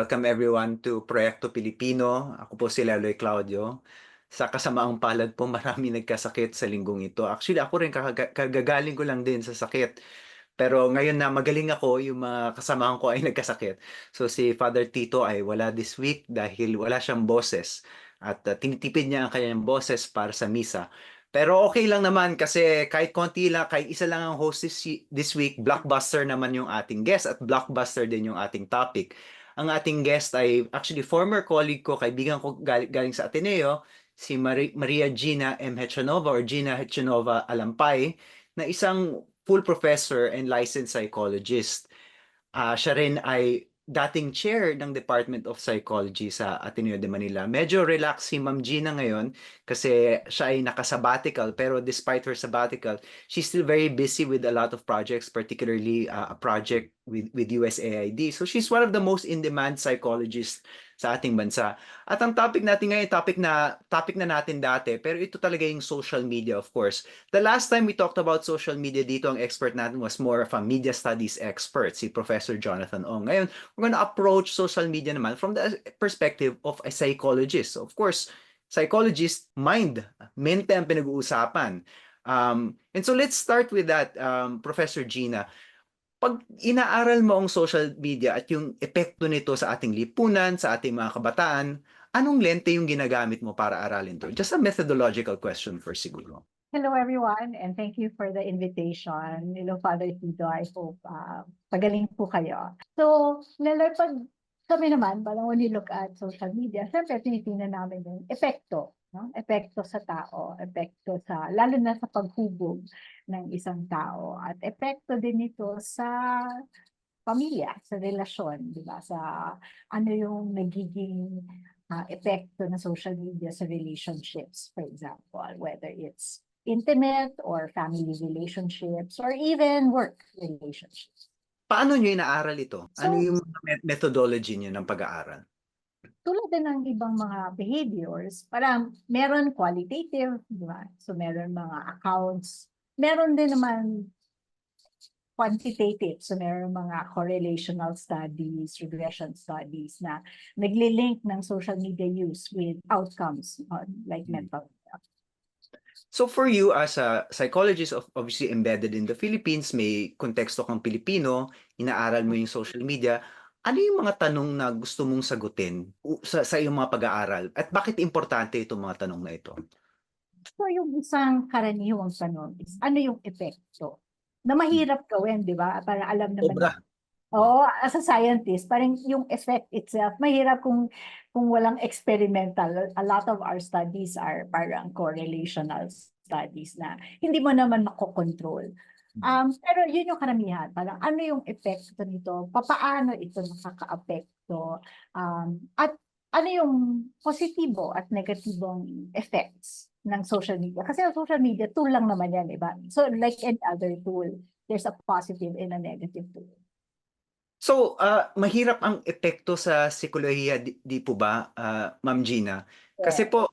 Welcome everyone to Proyekto Pilipino. Ako po si Leloy Claudio. Sa kasamaang palad po, marami nagkasakit sa linggong ito. Actually, ako rin kagagaling ko lang din sa sakit. Pero ngayon na magaling ako, yung mga kasamahan ko ay nagkasakit. So si Father Tito ay wala this week dahil wala siyang boses. At tinitipid niya ang kanyang boses para sa misa. Pero okay lang naman kasi kahit konti lang, kahit isa lang ang host this week, blockbuster naman yung ating guest at blockbuster din yung ating topic. Ang ating guest ay actually former colleague ko, kaibigan ko galing sa Ateneo, si Maria Gina M. Hechanova or Gina Hechanova Alampay, na isang full professor and licensed psychologist. Siya rin ay dating chair ng Department of Psychology sa Ateneo de Manila. Medyo relax si Ma'am Gina ngayon kasi siya ay naka-sabbatical, pero despite her sabbatical, she's still very busy with a lot of projects, particularly a project with USAID. So she's one of the most in-demand psychologists sa ating bansa. At ang topic natin ngayon, topic na natin dati, pero ito talaga yung social media, of course. The last time we talked about social media dito, ang expert natin was more of a media studies expert, si Professor Jonathan Ong. Ngayon, we're going to approach social media naman from the perspective of a psychologist. So, of course, psychologist, mente ang pinag-uusapan. And so let's start with that, Professor Gina. Pag inaaral mo ang social media at yung epekto nito sa ating lipunan, sa ating mga kabataan, anong lente yung ginagamit mo para aralin to? Just a methodological question first siguro. Hello everyone, and thank you for the invitation. Hello Father Tito, I hope pagaling po kayo. So, pag kami naman, parang when you look at social media, siyempre tinitingnan namin yung epekto, no? Epekto sa tao, epekto sa, lalo na sa paghubog ng isang tao, at epekto din ito sa pamilya, sa relasyon, di ba? Sa ano yung nagiging epekto ng social media sa relationships, for example, whether it's intimate or family relationships or even work relationships. Paano nyo inaaral ito? So, Ano yung methodology nyo ng pag-aaral? tulad din ng ibang mga behaviors, parang meron qualitative, di ba? So meron mga accounts, meron din naman quantitative. So meron mga correlational studies, regression studies na nagli-link ng social media use with outcomes like mental health. So for you as a psychologist, obviously embedded in the Philippines, may konteksto kang Pilipino, inaaral mo yung social media, ano yung mga tanong na gusto mong sagutin sa iyong mga pag-aaral? At bakit importante itong mga tanong na ito? So yung isang karaniwang tanong is, ano yung epekto? Na mahirap gawin, di ba? Para alam naman Sobra. Oo, as a scientist, parang yung effect itself, mahirap kung walang experimental. A lot of our studies are parang correlational studies na hindi mo naman makokontrol. Pero yun yung karamihan, parang ano yung epekto nito, papaano ito nakaka-apekto, at ano yung positibo at negatibong effects ng social media. Kasi ang social media, tool lang naman yan, diba? So like any other tool, there's a positive and a negative tool. So, mahirap ang epekto sa psikolohiya, di po ba, Ma'am Gina? Kasi po,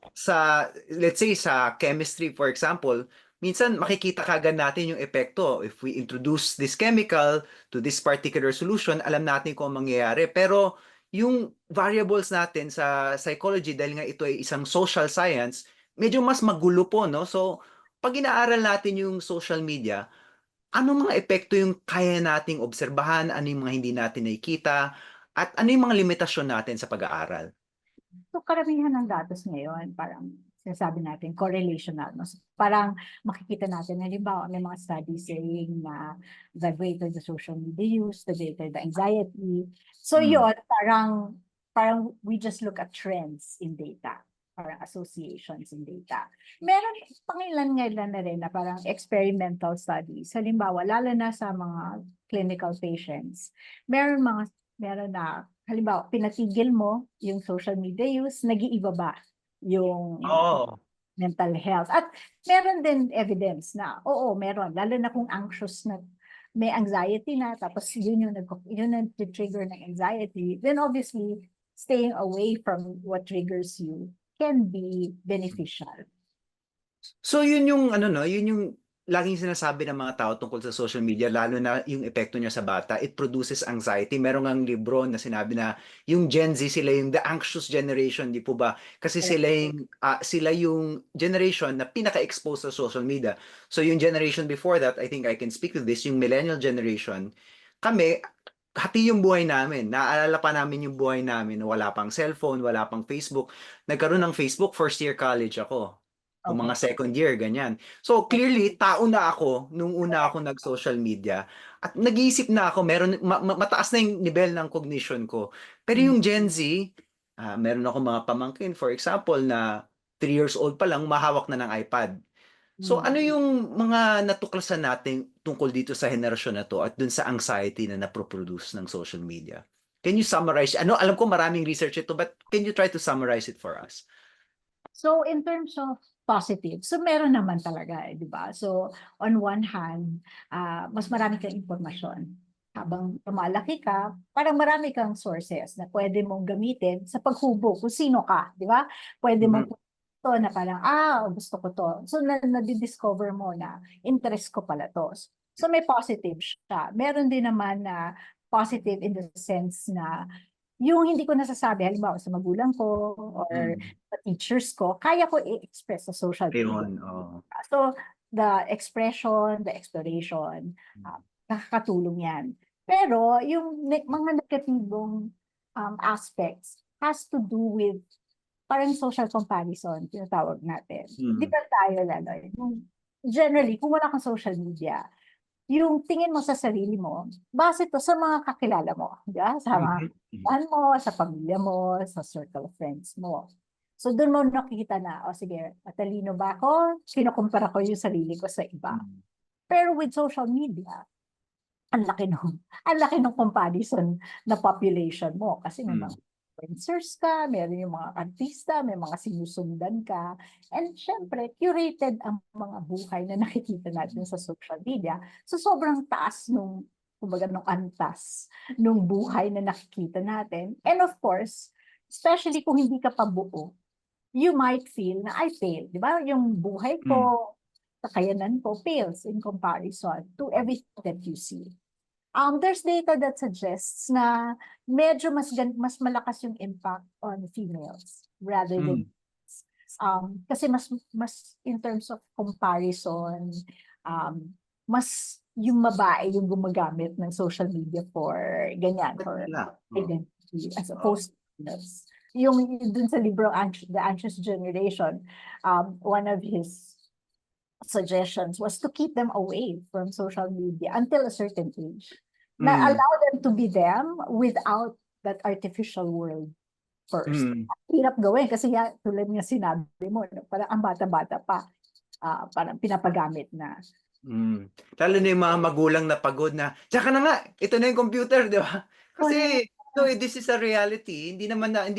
let's say sa chemistry, for example, minsan makikita kagad natin yung epekto. If we introduce this chemical to this particular solution, alam natin kung mangyayari. Pero yung variables natin sa psychology, dahil nga ito ay isang social science, medyo mas magulo po, no? So, pag inaaral natin yung social media, ano mga epekto yung kaya nating obserbahan, ano yung mga hindi natin nakikita, at ano yung mga limitasyon natin sa pag-aaral? So karamihan ng datos ngayon, parang sinasabi natin, correlational. No? So, parang makikita natin, halimbawa, may mga studies saying na the greater the social media use, the greater the anxiety. So yun, parang we just look at trends in data, parang associations in data. Meron pangilan-ngilan na rin na parang experimental studies. Halimbawa, lalo na sa mga clinical patients, meron na, halimbawa, pinatigil mo yung social media use, nag-iiba ba yung mental health? At meron din evidence na, oo, meron. Lalo na kung anxious na, may anxiety na, tapos yun yung trigger ng anxiety, then obviously, staying away from what triggers you can be beneficial. So yun yung ano no, yun yung laging sinasabi ng mga tao tungkol sa social media, lalo na yung epekto niya sa bata, it produces anxiety. Meron ngang libro na sinabi na yung Gen Z, sila yung the anxious generation, di po ba? Kasi sila yung generation na pinaka-exposed sa social media. So yung generation before that, I think I can speak to this, yung millennial generation, kami, hati yung buhay namin. Naaalala pa namin yung buhay namin na wala pang cellphone, wala pang Facebook. Nagkaroon ng Facebook first year college ako. O mga Okay. second year, ganyan. So clearly, tao na ako nung una ako nag-social media at nag-iisip na ako, meron mataas na yung level ng cognition ko. Pero Mm, yung Gen Z, meron ako mga pamangkin, for example, na 3 years old pa lang, mahawak na ng iPad. So mm. ano yung mga natuklasan natin tungkol dito sa henerasyon na to at dun sa anxiety na naproproduce ng social media? Can you summarize? Ano, alam ko maraming research ito, but can you try to summarize it for us? So in terms of positive, so meron naman talaga, di ba? So on one hand, mas marami kang impormasyon. Habang lumalaki ka, parang marami kang sources na pwede mong gamitin sa paghubog kung sino ka, di ba? Pwede mong Mhm. to na parang, gusto ko to. So na-discover mo na interest ko pala to. So may positive siya. Meron din naman na positive in the sense na yung hindi ko nasasabi, halimbawa sa magulang ko or Mm. sa teachers ko, kaya ko i-express sa social media. Ayun, oo. So, the expression, the exploration, nakakatulong yan. Pero, yung mga negatibong aspects has to do with parang social comparison, tinatawag natin. Di Mm. ba tayo lalo? Generally, kung wala kang social media, yung tingin mo sa sarili mo, base to sa mga kakilala mo, di ba? Sa mga Mhm. Mhm. kaibigan mo, sa pamilya mo, sa circle of friends mo. So doon mo nakikita na, sige, matalino ba ako? Kinukumpara ko yung sarili ko sa iba. Mm. Pero with social media, ang laki ng comparison na population mo kasi may mga Mm. influencers ka, meron yung mga artista, may mga sinusundan ka, and syempre, curated ang mga buhay na nakikita natin sa social media. So sobrang taas nung, kumbaga, nung antas nung buhay na nakikita natin. And of course, especially kung hindi ka pa buo, you might feel na I fail, di ba? Yung buhay Mm. ko, kakayanan ko fails in comparison to everything that you see. There's data that suggests na medyo mas malakas yung impact on females rather than Mm. kasi mas in terms of comparison, um, mas yung babae yung gumagamit ng social media for ganyan, Ba't for nila? Oo. identity as Oo. opposed to females. Yung dun sa libro The Anxious Generation, one of his suggestions was to keep them away from social media until a certain age. Na Mm. allow them to be them without that artificial world first. Mm. Hirap gawin kasi tulad nga sinabi mo, no, parang ang bata-bata pa, parang pinapagamit na. Mm. Lalo na yung mga magulang na pagod na, "Tsaka na nga, ito na yung computer," 'di ba? Correct. Kasi no, this is a reality. Hindi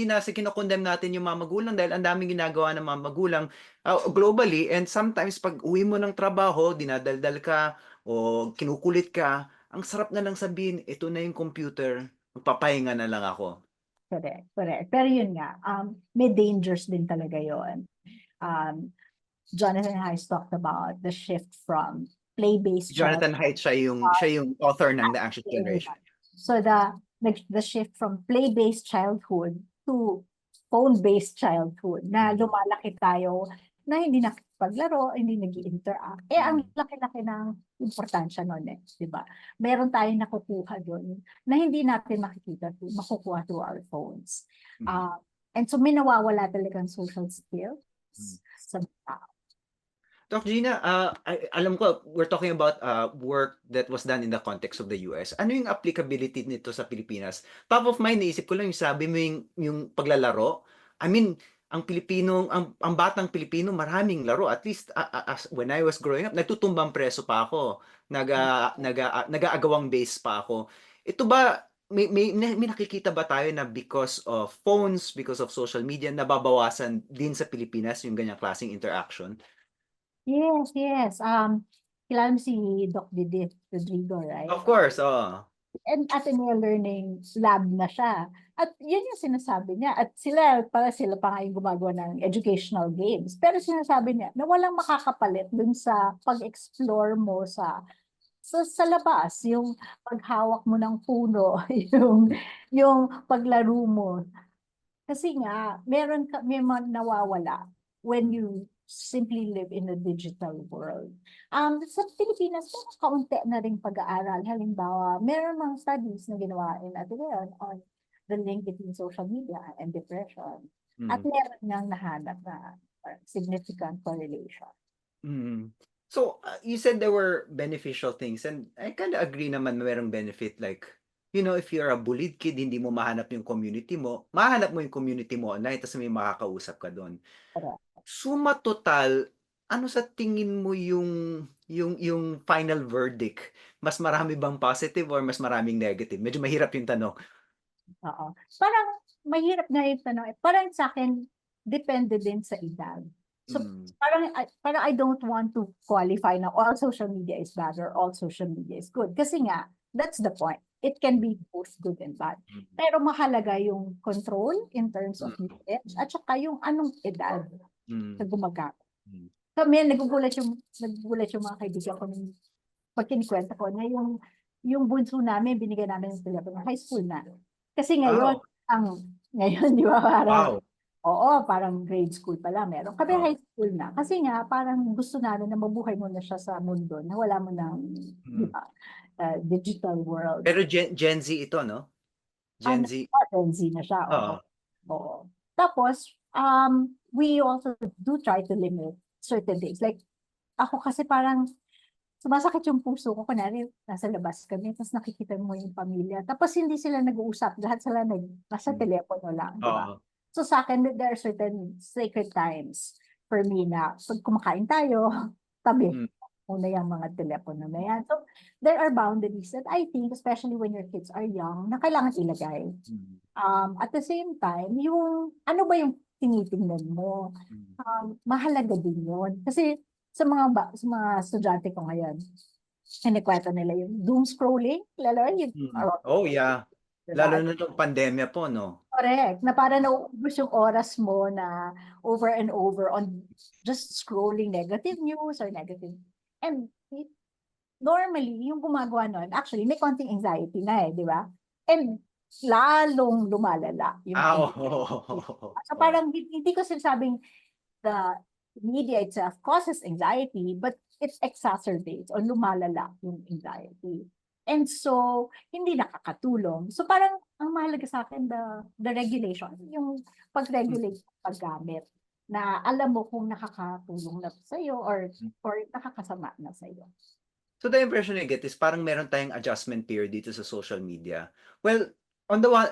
na kino-condemn natin yung mga magulang dahil ang daming ginagawa ng mga magulang globally, and sometimes pag uwi mo ng trabaho, dinadaldal ka o kinukulit ka, ang sarap na lang sabihin, "Ito na yung computer, magpapahinga na lang ako." Correct, correct. Pero yun nga, may dangers din talaga yon. Um, Jonathan Hayes talked about the shift from Si play-based child. Jonathan Haidt, siya yung author ng The Anxious Generation. So the shift from play-based childhood to phone-based childhood na Mm. lumalaki tayo na hindi nakikipaglaro, hindi nag-i-interact. Ang Mm. laki-laki ng importansya nun di ba? Meron tayong nakukuha doon na hindi natin makukuha through our phones. Mm. Uh, and so may nawawala talagang social skills Mm. sa tao. Doc Gina, alam ko we're talking about work that was done in the context of the US. Ano yung applicability nito sa Pilipinas? Top of mind, naisip ko lang yung sabi mo yung paglalaro. I mean, ang batang Pilipino maraming laro. At least when I was growing up, nagtutumbang preso pa ako. Nag-aagawang base pa ako. Ito ba may nakikita ba tayo na because of phones, because of social media, nababawasan din sa Pilipinas yung ganyang klaseng interaction? Yes, yes. Kilala mo si Doc Didit Rodrigo, right? Of course, oo. and Ateneo Learning Lab na siya. At yun yung sinasabi niya. At sila pa nga yung gumagawa ng educational games. Pero sinasabi niya na walang makakapalit dun sa pag-explore mo sa labas, yung paghawak mo ng puno, yung paglaro mo. Kasi nga, may nawawala when you simply live in a digital world. Sa Pilipinas, may kaunti na ring pag-aaral. Halimbawa, meron mga studies na ginawa in Ateneo on the link between social media and depression. At Mm. meron nang nahanap na significant correlation. Mm. So, you said there were beneficial things and I kind of agree naman na merong benefit like, if you're a bullied kid, hindi mo mahanap yung community mo, mahanap mo yung community mo online tapos may makakausap ka doon. Correct. Suma total, ano sa tingin mo yung final verdict? Mas marami bang positive or mas maraming negative? Medyo mahirap yung tanong. Oo. Parang mahirap na yung tanong. Parang sa akin, depende din sa edad. So, Mm. parang I don't want to qualify na all social media is bad or all social media is good. Kasi nga, that's the point. It can be both good and bad. Mm. Pero mahalaga yung control in terms of Mm. usage at saka yung anong edad Mm. na gumagamit. Mm. Kami, nagugulat yung mga kaibigan ko nung pag kinikwenta ko na yung bunso namin, binigyan namin ng telepono, high school na. Kasi ngayon, Wow. ngayon, di ba, parang, Wow. oo, parang grade school pala meron. Kami Oh. high school na. Kasi nga, parang gusto namin na mabuhay mo na siya sa mundo, na wala mo ng, di Mm. ba, digital world. Pero Gen Z ito, no? Gen Ano, Z. Gen Z na siya, oo. Oo. Oo. Tapos, we also do try to limit certain things. Like, ako kasi parang, sumasakit yung puso ko. Kunwari, nasa labas kami, tapos nakikita mo yung pamilya. Tapos hindi sila nag-uusap. Lahat sila nasa Mm. telepono lang, di ba? Oo. So sa akin, there are certain sacred times for me na pag kumakain tayo, tabi Mm. muna yung mga telepono na yan. So there are boundaries that I think, especially when your kids are young, na kailangan ilagay. Mm. At the same time, yung ano ba yung tinitingnan mo? Mm. Mahalaga din yun. Kasi sa mga estudyante ko ngayon, kinikwento nila yung doom scrolling, lalo yung Mm. Oh, yeah. Lalo diba? na nung pandemya po, no? Correct. Na para nauubos yung oras mo na over and over on just scrolling negative news or negative. And normally, yung gumagawa nun, actually, may konting anxiety na di ba? And lalong lumalala yung Oo. anxiety. So Oo. parang hindi ko sinasabing the media itself causes anxiety, but it exacerbates or lumalala yung anxiety. And so, hindi nakakatulong. So parang ang mahalaga sa akin, the regulation, yung pag-regulate ng paggamit na alam mo kung nakakatulong na sa'yo or nakakasama na sa'yo. So the impression I get is parang meron tayong adjustment period dito sa social media. Well,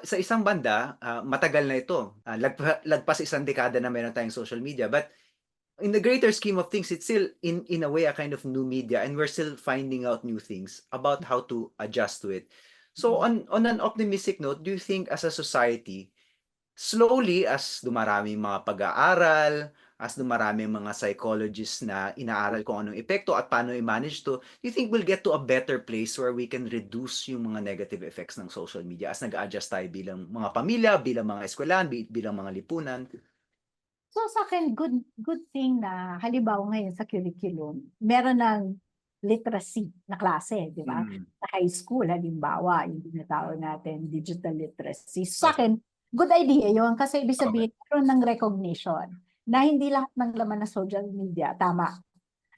sa isang banda, matagal na ito. Lagpas isang dekada na meron tayong social media. But in the greater scheme of things, it's still in a way a kind of new media and we're still finding out new things about how to adjust to it. So on an optimistic note, do you think as a society, slowly as dumarami mga pag-aaral, as dumarami mga psychologists na inaaral kung anong epekto at paano i-manage to, do you think we'll get to a better place where we can reduce yung mga negative effects ng social media as nag-adjust tayo bilang mga pamilya, bilang mga eskwelahan, bilang mga lipunan? So sa akin, good thing na halimbawa ngayon sa curriculum, meron ng literacy na klase, di ba? Mm. Sa high school, halimbawa, yung tinatawag natin digital literacy. So, sa Okay. akin, good idea yun kasi ibig Okay. sabihin, meron ng recognition na hindi lahat ng laman ng social media, tama,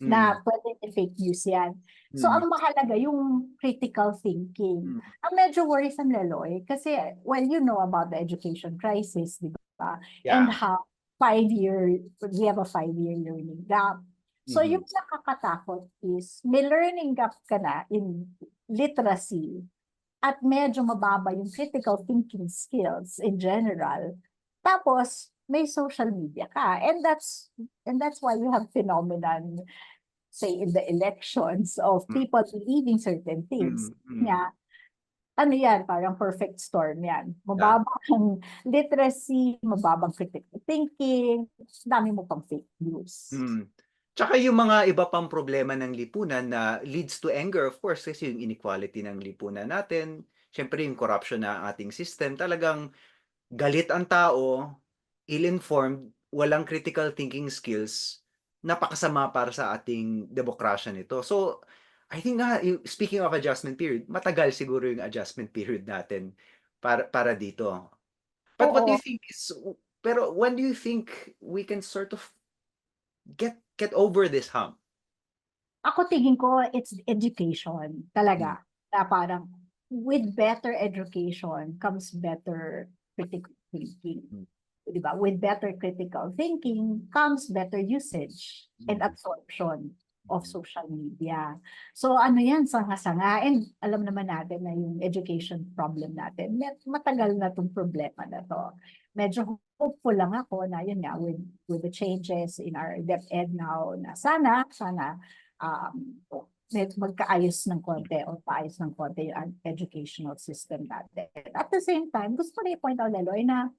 Mm. na pwede fake news yan. So, Mm. ang mahalaga, yung critical thinking. Mm. Ang medyo worrisome, Leloy, kasi, well, you know about the education crisis, di ba? And Yeah. how we have a 5-year learning gap. So, Mhm. yung nakakatakot is, may learning gap ka na in literacy at medyo mababa yung critical thinking skills in general. Tapos, may social media ka. And that's why we have phenomenon, say, in the elections of Mm. people believing certain things. Mm. Mm. Ano yan, parang perfect storm yan. Yeah. Mababang literacy, mababang critical thinking, dami mo pang fake news. Mm. Tsaka yung mga iba pang problema ng lipunan na leads to anger, of course, kasi yung inequality ng lipunan natin, siyempre yung corruption na ating system, talagang galit ang tao, ill-informed, walang critical thinking skills, napakasama para sa ating demokrasya nito. So, I think nga, speaking of adjustment period, matagal siguro yung adjustment period natin para dito. But what do Oo, you think is, pero when do you think we can sort of get over this hump? ako tingin ko it's education Mm, talaga. Na parang with better education comes better critical thinking. mm, 'Di ba? With better critical thinking comes better usage and mm, absorption of mm. social media. So ano yan, sanga-sanga. And alam naman natin na yung education problem natin, matagal na itong problema na to. Medyo hopeful lang ako na yun nga, with the changes in our DepEd now, na sana, um, magkaayos ng konti o paayos ng konti yung educational system natin. At the same time, gusto ko na i-point out, Leloy, na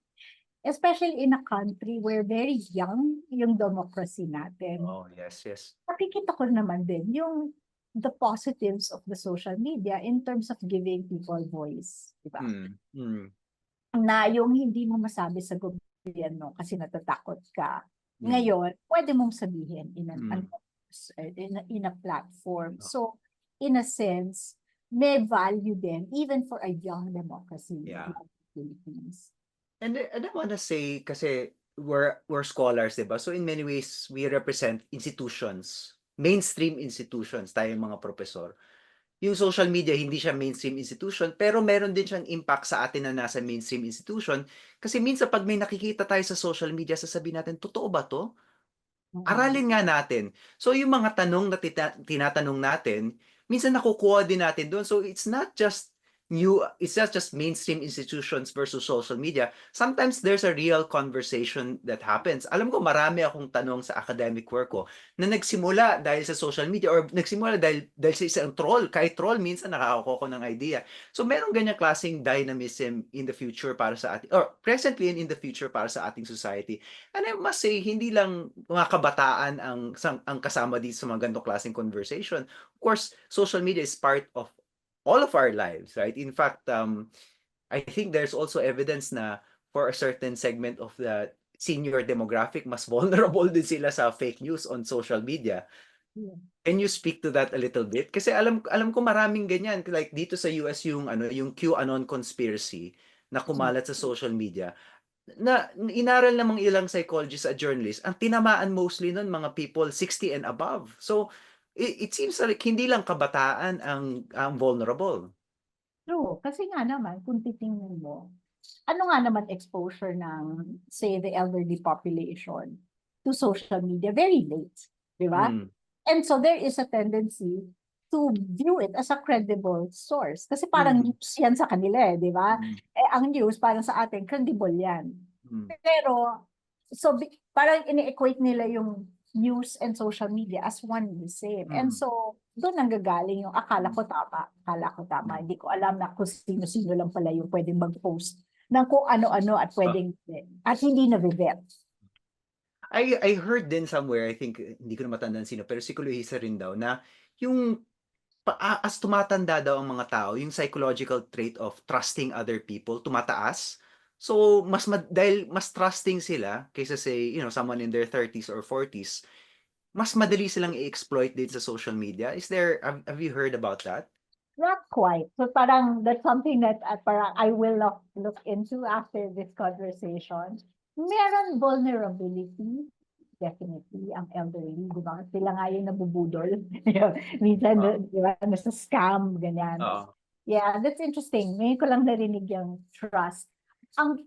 especially in a country where very young yung democracy natin, Oh, yes, yes. nakikita ko naman din yung the positives of the social media in terms of giving people voice, di ba? Mm, mm, Na yung hindi mo masabi sa gobyerno kasi natatakot ka. mm, Ngayon, pwede mong sabihin mm. in a platform. So, in a sense, may value din even for a young democracy Yeah. like the Philippines. And I wanna say kasi we're scholars, 'di ba? So in many ways we represent institutions, mainstream institutions, tayong mga profesor. Yung social media hindi siya mainstream institution, pero meron din siyang impact sa atin na nasa mainstream institution. Kasi minsan 'pag may nakikita tayo sa social media sasabihin natin, "Totoo ba 'to?" Mm. Aralin nga natin. So yung mga tanong na tinatanong natin, minsan nakukuha din natin do'n. So it's not just mainstream institutions versus social media. Sometimes there's a real conversation that happens. Alam ko marami akong tanong sa academic work ko na nagsimula dahil sa social media or nagsimula dahil sa isang troll. Kahit troll minsan nakakakuha ko ng idea. So merong ganyang klaseng dynamism in the future para sa ating or presently and in the future para sa ating society. And I must say, hindi lang mga kabataan ang kasama dito sa mga ganitong klaseng conversation. Of course, social media is part of all of our lives, right? In fact, I think there's also evidence na for a certain segment of the senior demographic, mas vulnerable din sila sa fake news on social media. Yeah. Can you speak to that a little bit? Kasi alam alam ko maraming ganyan, like dito sa US yung ano, yung QAnon conspiracy na kumalat sa social media. Na inaral namang ilang psychologists at journalists, ang tinamaan mostly nun mga people 60 and above. So, it seems like hindi lang kabataan ang vulnerable. True. Kasi nga naman, kung titingnan mo, ano nga naman exposure ng, say, the elderly population to social media? Very late, di ba? Hmm, And so there is a tendency to view it as a credible source. Kasi parang mm, news yan sa kanila eh, di ba? mm, Eh, ang news parang sa atin, credible yan. hmm, Pero, so parang ini-equate nila yung news and social media as one and the same. And mm, so, doon nanggagaling yung hmm, akala ko tama. hmm. Hindi ko alam na kung sino-sino lang pala yung pwedeng mag-post ng kung ano-ano at Ah, pwedeng, at hindi na-vet. I heard din somewhere, I think hindi ko na matandaan sino, pero psikolohisa rin daw na yung as tumatanda daw ang mga tao, yung psychological trait of trusting other people tumataas. So, dahil mas trusting sila kaysa say, someone in their 30s or 40s, mas madali silang i-exploit din sa social media. Have you heard about that? Not quite. So parang that's something that parang I will look into after this conversation. Meron vulnerability, definitely, ang elderly, di ba? Sila nga yung nabubudol. Minsan, Oo. di ba, nasa scam, ganyan. Oo. Yeah, that's interesting. Ngayon ko lang narinig yung trust. Ang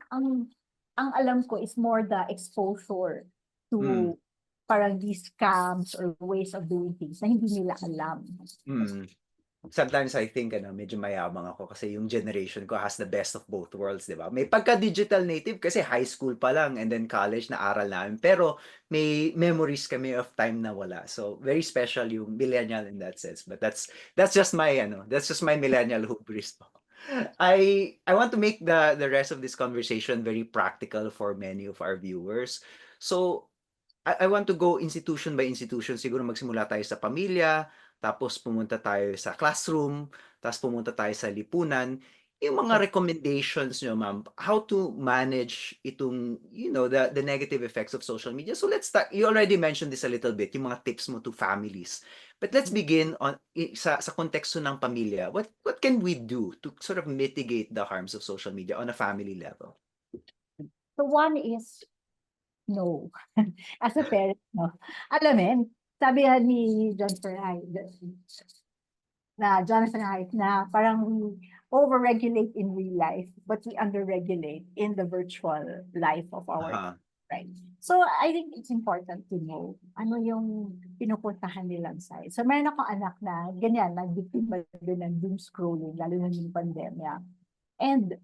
alam ko is more the exposure Mm, to parang these scams or ways of doing things na hindi nila alam. mm. Sometimes I think medyo mayabang ako kasi yung generation ko has the best of both worlds, 'di ba? May pagka-digital native kasi high school pa lang and then college na aral namin. Pero may memories kami of time na wala. So very special yung millennial in that sense. But that's just my that's just my millennial hubris. I want to make the rest of this conversation very practical for many of our viewers. So I want to go institution by institution. Siguro magsimula tayo sa pamilya, tapos pumunta tayo sa classroom, tapos pumunta tayo sa lipunan. Yung mga recommendations niyo, ma'am, how to manage itong, the negative effects of social media. So let's start. You already mentioned this a little bit, yung mga tips mo to families. But let's begin sa konteksto ng pamilya. What can we do to sort of mitigate the harms of social media on a family level? So one is no. As a parent, no. Alam mo, sabi nga ni Jonathan Haidt na parang we over-regulate in real life, but we under-regulate in the virtual life of our Aha. right. So I think it's important to know ano yung pinupuntahan nilang site. So meron akong anak na ganyan, nag-biktima din ng doom scrolling, lalo na yung pandemya. And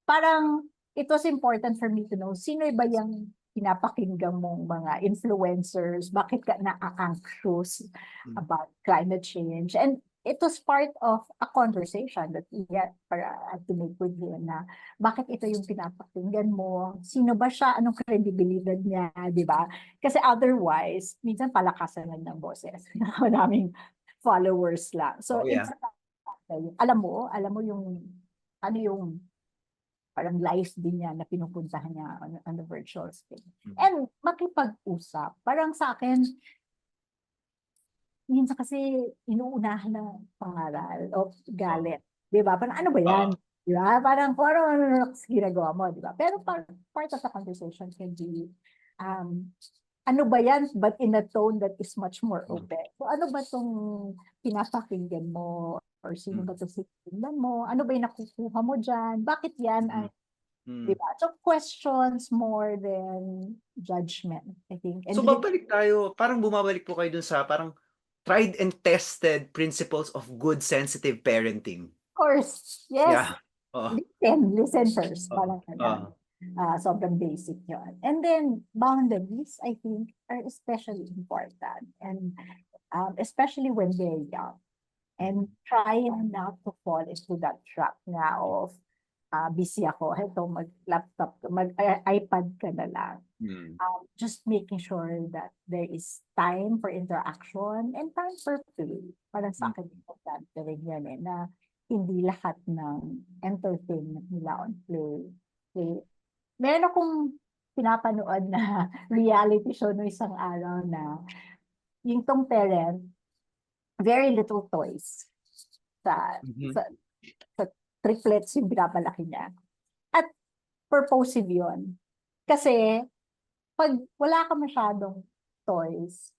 parang it was important for me to know sino ba yung pinapakinggan mong mga influencers, bakit ka na-anxious Mm. about climate change. And it was part of a conversation that we had para to make with him na bakit ito yung pinapakinggan mo, sino ba siya, anong credibility niya, di ba? Kasi otherwise, minsan palakasan lang ng boses. Maraming followers lang. So Oh, yeah. alam mo yung ano yung parang life din niya na pinupuntahan niya on the virtual space. Mm. And makipag-usap. Parang sa akin, minsan kasi inuunahan ng pangaral o Oo. galit. Di ba? Parang ano ba yan? Oo. Di ba? Parang ano ginagawa mo, di ba? Pero part of the conversation can be, ano ba yan? But in a tone that is much more Mm. open. So ano ba itong pinapakinggan mo? Or sino ba Mm. itong sinusundan mo? Ano ba yung nakukuha mo dyan? Bakit yan ay, Mm. di Mm. ba? So questions more than judgment, I think. And So babalik tayo, parang bumabalik po kayo dun sa parang tried and tested principles of good sensitive parenting. of course, yes, Yeah. Oo. listen first. Oo. Parang Oo. sobrang basic yun. And then, boundaries, I think, are especially important. And especially when they're young. And trying not to fall into that trap na of busy ako, heto mag-laptop, mag-iPad ka na lang. Mm. Just making sure that there is time for interaction and time for play. Parang sa Mm. akin, importante rin yan na hindi lahat ng entertainment nila on play. Meron akong pinapanood na reality show no isang araw na yung tong parent, very little toys sa, Mhm. sa, sa triplets yung pinapalaki niya. At purposive yun. Kasi pag wala ka masyadong toys,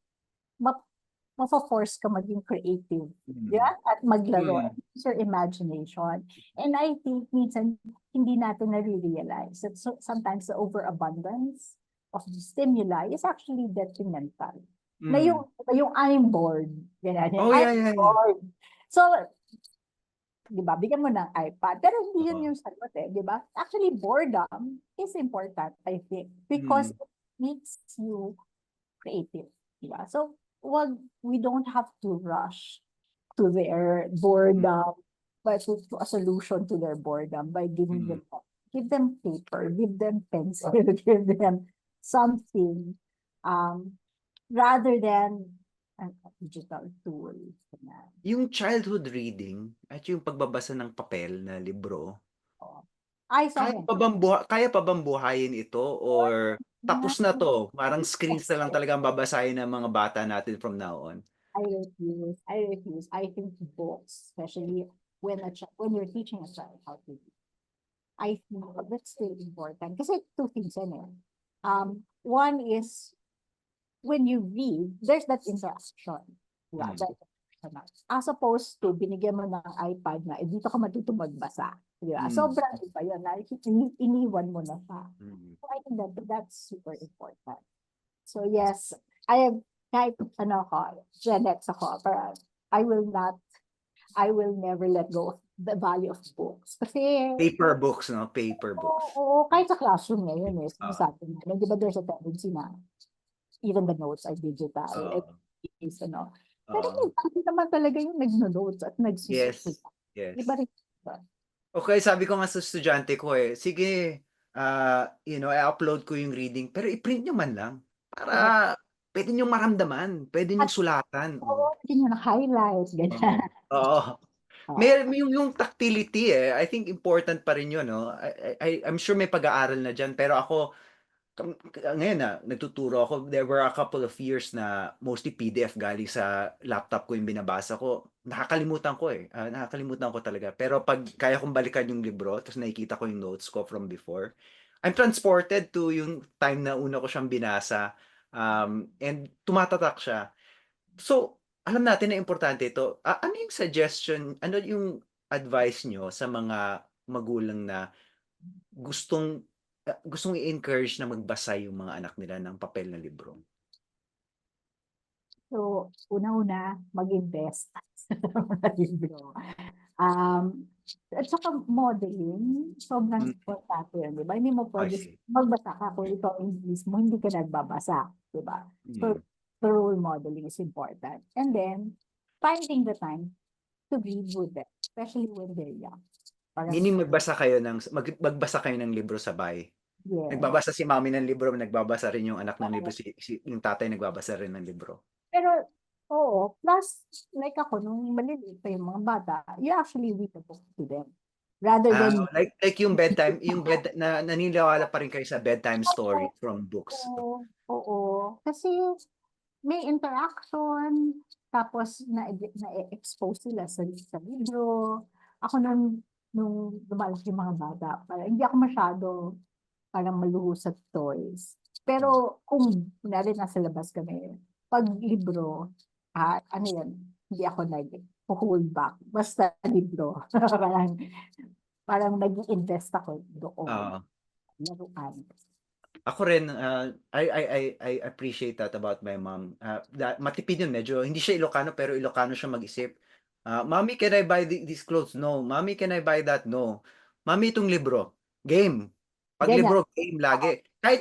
mafa-force ka maging creative. Mm. Yeah? At maglaro. Mm. Use your imagination. And I think minsan hindi natin nare-realize that sometimes the overabundance of the stimuli is actually detrimental. Na Mm. yung I'm bored. Ganyan, yung Oh, I'm yeah, yeah, yeah. bored. So, di ba, bigyan mo ng iPad. Pero hindi yun Oo. yung sagot di ba? Actually, boredom is important, I think, because Mm. it makes you creative. Di ba? So, we don't have to rush to their Mm. boredom, but to a solution to their boredom by giving Mm. them paper, give them pencil, give them something, rather than a digital tool. Yung childhood reading at yung pagbabasa ng papel na libro, Oo. Ay, sobra. kaya pa bang buhayin ito or tapos na 'to, parang screens na lang talaga ang babasahin ng mga bata natin from now on? I refuse. I think books, especially when you're teaching a child how to read, I think that's still important. Kasi two things yan eh. One is when you read, there's that interaction. Diba? Mm. That interaction. As opposed to binigyan mo ng iPad na, dito ka matutong magbasa. Diba? Mm. Sobrang iba yun. Iniwan mo na siya. Mm. So I think that's super important. So yes, I have, kahit ano ako, Gen X ako, pero I will never let go of the value of books. Kasi, Paper books, no? Paper books. kahit sa classroom ngayon Oo. sinasabi namin, di ba there's a tendency na even the notes are digital, and Oo. pero Oo. hindi naman talaga yung nag-notes at Yes. nagsusulat. Di ba Yes. rin? Okay, sabi ko nga sa estudyante ko sige, i-upload ko yung reading pero i-print niyo man lang Correct. para puwede niyong maramdaman, puwede At niyong sulatan. oo, hindi nyo na-highlight, Oo. ganyan. Oo. Oo. yung tactility I think important pa rin yun, no? I'm sure may pag-aaral na dyan, pero ako, ngayon na, nagtuturo ako, there were a couple of years na mostly PDF galing sa laptop ko yung binabasa ko. Nakakalimutan ko nakakalimutan ko talaga. Pero pag kaya kong balikan yung libro, tapos nakikita ko yung notes ko from before, I'm transported to yung time na una ko siyang binasa, and tumatatak siya. So, alam natin na importante ito. Ano yung suggestion, ano yung advice nyo sa mga magulang na gustong i-encourage na magbasa yung mga anak nila ng papel na libro? So, una-una, mag-invest sa mga libro. At saka modeling, sobrang Hmm, importante yun, di ba? Hindi mo I pwede see. magbasa ka kung ikaw mismo hindi ka nagbabasa, di ba? So, Hmm. the role modeling is important. And then, finding the time to read with them, especially when they're young. Parang, Meaning magbasa kayo ng libro sabay. yes. Nagbabasa si mommy ng libro, nagbabasa rin yung anak ng libro, yung tatay nagbabasa rin ng libro. Pero, oo, plus, like ako, nung maliliit pa yung mga bata, you actually read the book to them. Rather than, Like yung bedtime, na naniniwala pa rin kayo sa bedtime story from books. oo, oo, kasi may interaction, tapos na-expose sila sa libro. Ako nung lumalaki yung mga bata, parang hindi ako masyado parang maluhos sa toys. Hmm. Pero kung kunwari nasa labas kami, pag libro, ano yan, hindi ako nag-hold back. Basta libro. Parang nag-invest ako doon. Oo. Laruan. Ako rin, I appreciate that about my mom. Matipid yun, medyo, hindi siya Ilocano, pero Ilocano siya mag-isip. Mommy, can I buy these clothes? No. Mommy, can I buy that? No. Mommy, itong libro. Game. Pag Ganyan. libro, game Oo. lagi. At,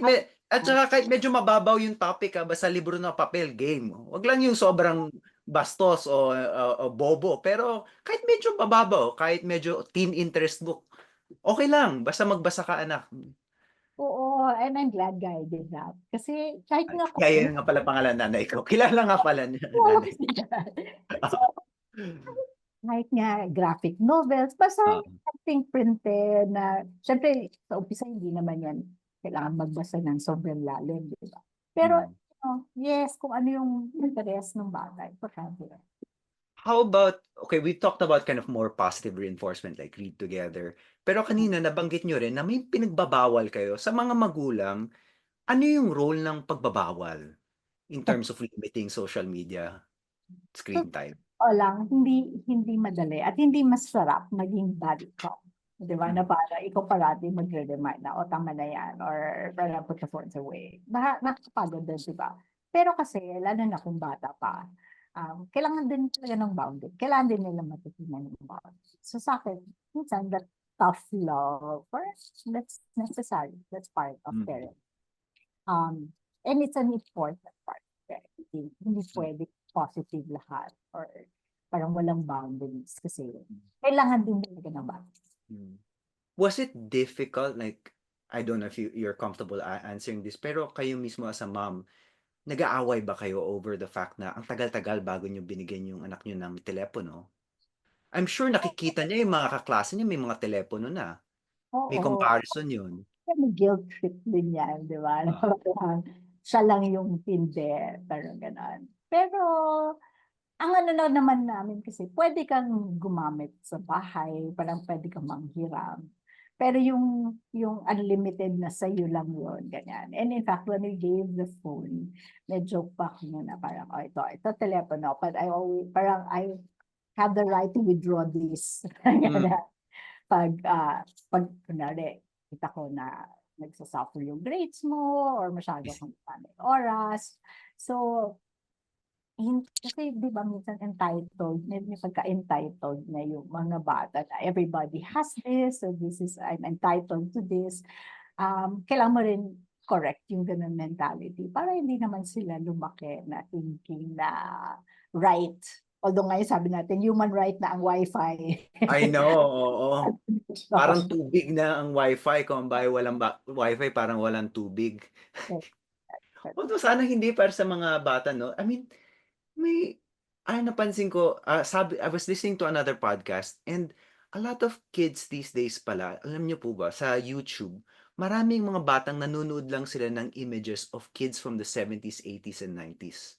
At saka kahit medyo mababaw yung topic, basta libro na papel, game. Wag lang yung sobrang bastos o bobo. Pero kahit medyo mababaw, kahit medyo teen interest book, okay lang. Basta magbasa ka, anak. oo, and I'm glad guy did that. Kasi kahit nga Gaya kung nga pala pangalan nanay ko. Kilala nga pala niya wala nanay. kasi dyan. So, kahit nga graphic novels, basta Oo. something printed na, syempre, sa umpisa hindi naman yan kailangan magbasa ng sobrang lalim, di ba? Pero, Mm. yes, kung ano yung interest ng bata, importante yan. How about, okay, we talked about kind of more positive reinforcement like read together. Pero kanina nabanggit nyo rin na may pinagbabawal kayo sa mga magulang. Ano yung role ng pagbabawal in terms of limiting social media So, screen time? o lang, hindi madali at hindi masarap maging body cop. Di ba? Na Mm. para ikaw parati magre-remind na, o tama na yan, or para put the phones away. Nakakapagod din, di ba? Pero kasi, lalo na kung bata pa, kailangan din talaga ng boundary. Kailangan din nila matutunan ng boundary. So sa akin, minsan, that tough love, or that's necessary. That's part of Mm. parenting. And it's an important part of parenting. Hindi pwede positive lahat or parang walang boundaries kasi kailangan din talaga ng boundaries. Mm. Was it difficult, like, I don't know if you're comfortable answering this, pero kayo mismo as a mom, nag-aaway ba kayo over the fact na ang tagal-tagal bago niyo binigyan yung anak niyo ng telepono? I'm sure nakikita niya yung mga kaklase niya may mga telepono na. May Oo, comparison yun. may guilt trip din yan, di ba? Na Ah, parang siya lang yung hindi, parang gano'n. Pero ang ano na naman namin kasi, pwede kang gumamit sa bahay, parang pwede kang manghiram. Pero yung unlimited na sa'yo lang yun, ganyan. And in fact, when we gave the phone, medyo pa ako na parang, oh, ito telepono. But I always, parang I have the right to withdraw this. mm, Ganyan. Pag kunwari, kita ko na nagsasuffer yung grades mo or I masyado see. kang oras. So, kasi di ba minsan entitled, may pagka-entitled na yung mga bata na everybody has this, so this is, I'm entitled to this. Kailangan mo rin correct yung ganun mentality para hindi naman sila lumaki na thinking na right. Although ngayon sabi natin, human right na ang wifi. I know, oo. Parang tubig na ang wifi, kung ang bahay walang wifi parang walang tubig. Although sana hindi para sa mga bata, no? I mean, may napansin ko, I was listening to another podcast and a lot of kids these days pala, alam niyo po ba, sa YouTube, maraming mga batang nanonood lang sila ng images of kids from the 70s, 80s, and 90s.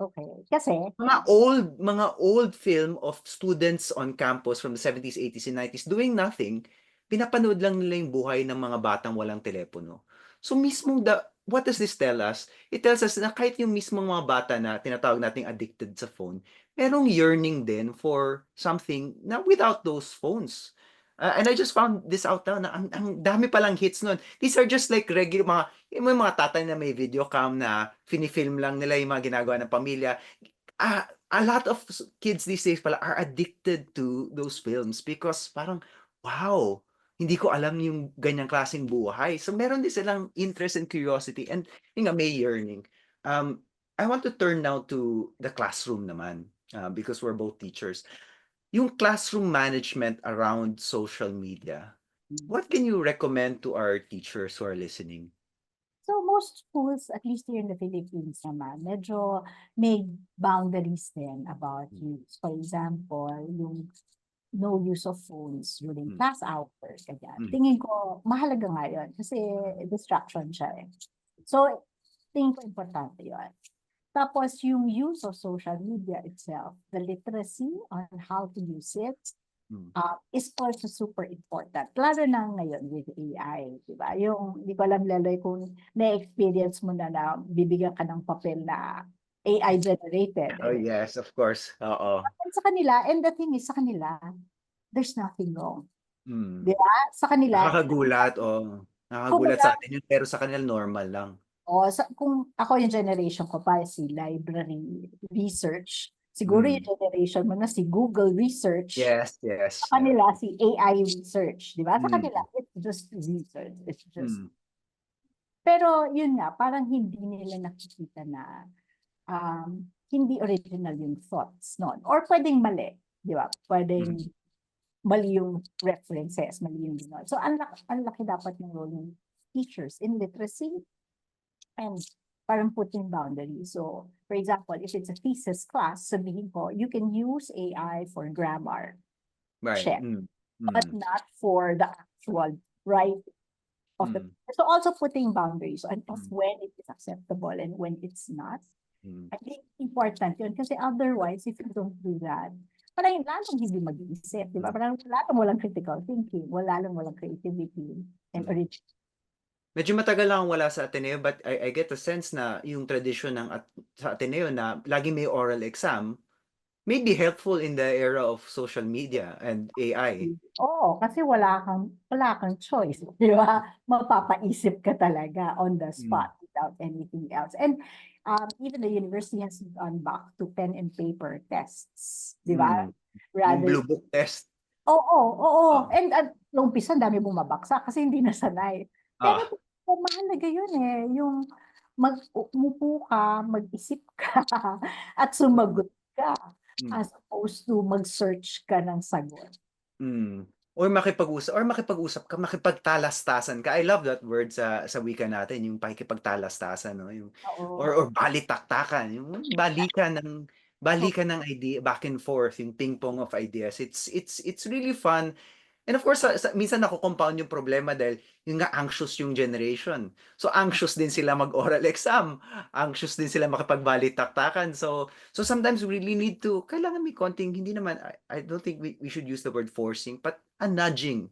Okay. Kasi, Mga old film of students on campus from the 70s, 80s, and 90s doing nothing, pinapanood lang nila yung buhay ng mga batang walang telepono. So mismong what does this tell us? It tells us na kahit yung mismong mga bata na tinatawag nating addicted sa phone, merong yearning din for something na without those phones. And I just found this out now na ang dami palang hits nun. These are just like regular yung mga tatay na may video cam na finifilm lang nila yung mga ginagawa ng pamilya. A lot of kids these days pala are addicted to those films because parang, wow, hindi ko alam yung ganyang klaseng buhay. So meron din silang interest and curiosity and yung nga, may yearning. I want to turn now to the classroom naman, because we're both teachers. Yung classroom management around social media, what can you recommend to our teachers who are listening? so most schools, at least here in the Philippines naman, medyo may boundaries din about use. For example, yung no use of phones during Mm, class hours, ganyan. mm, Tingin ko, mahalaga nga yun kasi distraction siya eh. So, tingin ko importante yun. Tapos, yung use of social media itself, the literacy on how to use it, mm. is also super important. Lalo na ngayon with AI, di ba? Yung, di ko alam, Leloy, kung na-experience mo na bibigyan ka ng papel na AI generated. Oh And, yes, of course. Oo. sa kanila, and the thing is, sa kanila, there's nothing wrong. Mm. Di ba? Sa kanila, Nakakagulat, oo. Nakakagulat kumbaga, sa atin yun, pero sa kanila normal lang. kung ako yung generation ko pa, si library research, siguro yung Mm. generation mo na si Google research, Yes, yes, sa yeah. kanila si AI research, di ba? Sa Mm, kanila, it's just research. It's just, mm, pero yun nga, parang hindi nila nakikita na hindi original yung thoughts noon. Or pwedeng mali, di ba? Pwedeng mm, mali yung references, mali yung gano'n. So, ang laki dapat ng role ng teachers in literacy and parang putting boundaries. So, for example, if it's a thesis class, sabihin ko, you can use AI for grammar right. check, Mm, but mm, not for the actual right of the. mm, So, also putting boundaries of mm, when it is acceptable and when it's not. mm, I think important yun kasi otherwise, if you don't do that, parang lalong hindi mag-iisip, di ba? mm, Parang lalong walang critical thinking, walang creativity and mm. original. Medyo matagal lang akong wala sa Ateneo but I get a sense na yung tradisyon sa Ateneo na laging may oral exam may be helpful in the era of social media and AI. Oo, kasi wala kang choice, di ba? Mapapaisip ka talaga on the Mm, spot without anything else. And even the university has gone back to pen and paper tests, di ba? mm. Yung Rather, blue book test. oo, oo. Ah, And nung umpisa, ang dami bumabagsak kasi hindi nasanay. Pero ah, mahalaga yun eh, yung umupo ka, mag-isip ka, at sumagot ka, mm. as opposed to mag-search ka ng sagot. Mm. Or makipag-usap ka, makipagtalastasan ka. I love that word sa wika natin, yung pakikipagtalastasan, no? Yung or Oo. balitaktakan, yung balikan ng idea back and forth, yung ping pong of ideas. It's really fun. And of course, minsan nako-compound yung problema dahil yung nga anxious yung generation. So anxious din sila mag-oral exam, anxious din sila makipagbalik-taktakan. So sometimes we really need to kailangan may konting hindi naman I don't think we should use the word forcing, but a nudging